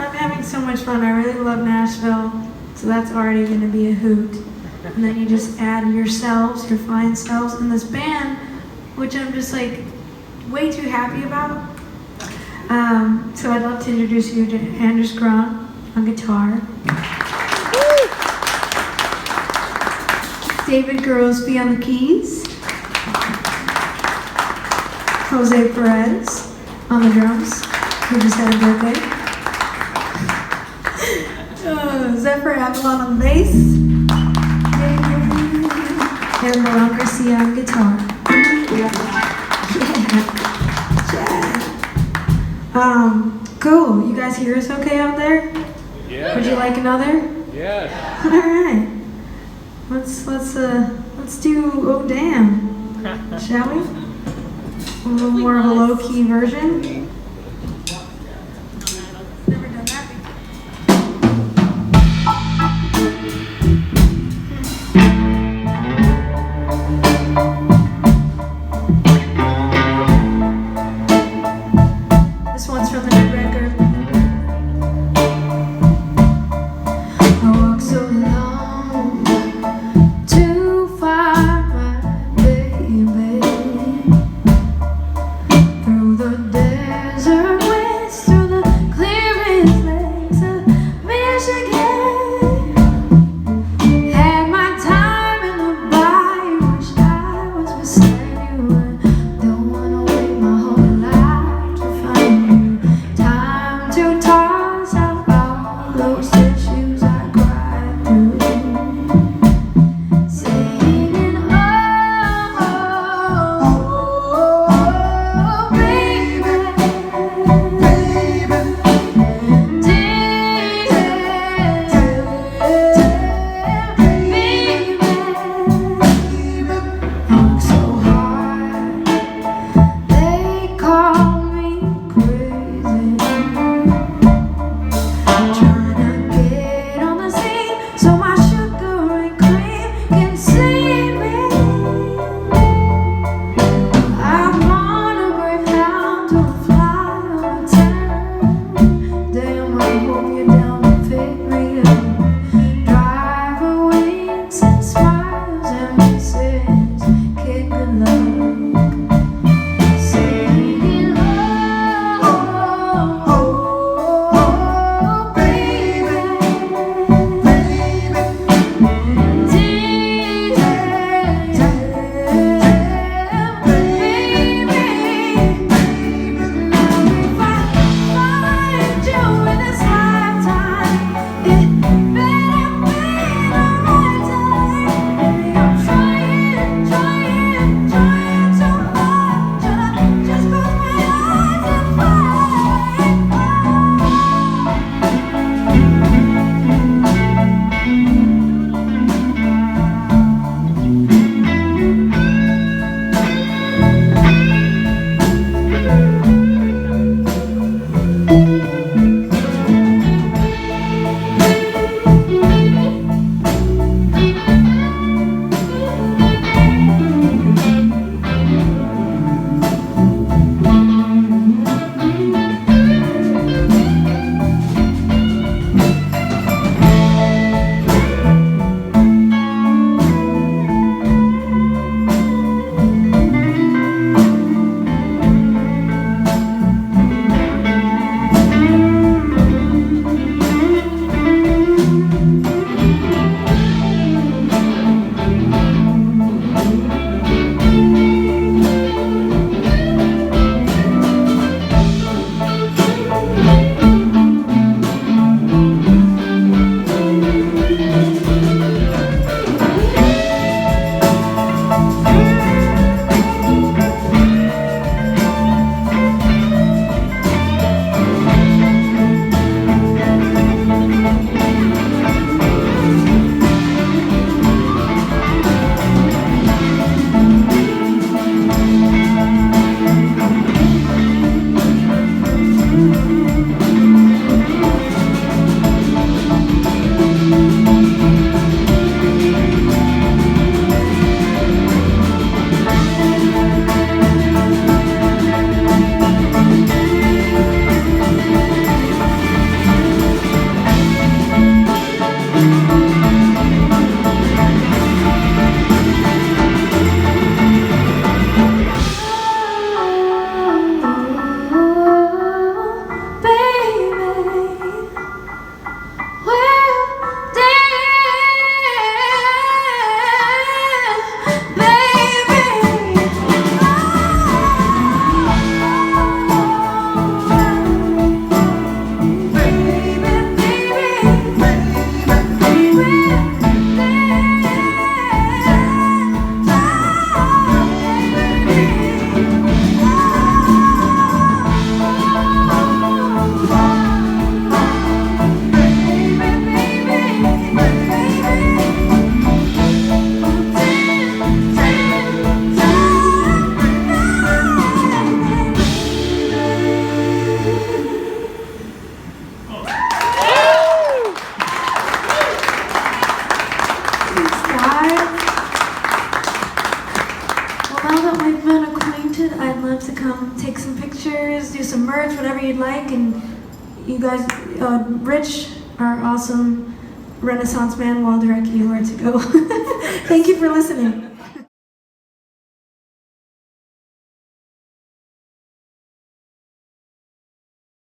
I'm having so much fun. I really love Nashville, so that's already going to be a hoot. And then you just add yourselves, your fine selves, in this band, which I'm just like way too happy about. So I'd love to introduce you to Anders Grant on guitar, David Garospi on the keys, Jose Perez on the drums, who just had a birthday, Zephyr Avalon on bass, and Milan Garcia on guitar. Cool. You guys hear us okay out there? Yeah. Would you like another? Yes. All right. Let's do Oh Damn, shall we? A little more of a low-key version. Never done that before. This one's from the new record. I walk so long to find my baby through the desert winds, through the clearest lakes of Michigan. Had my time in the bayou, wish I was beside you. I don't wanna wait my whole life to find you. Time to toss out all those tissues I cried through. Singing, oh, baby, I'm so hard, they call me crazy. Trying to get on the scene so my sugar and cream can see me. I wanna break down to a fly on a turn. Damn, I hope you're down to pick me up. Driver winks and smiles and says, kid, good luck. Singing, oh, baby, find you in this lifetime. It better be the right time. Baby, I'm trying so hard. Just close my eyes and find. come take some pictures, do some merch, whatever you'd like. And you guys, Rich, our awesome Renaissance man, will direct you where to go. Thank you for listening.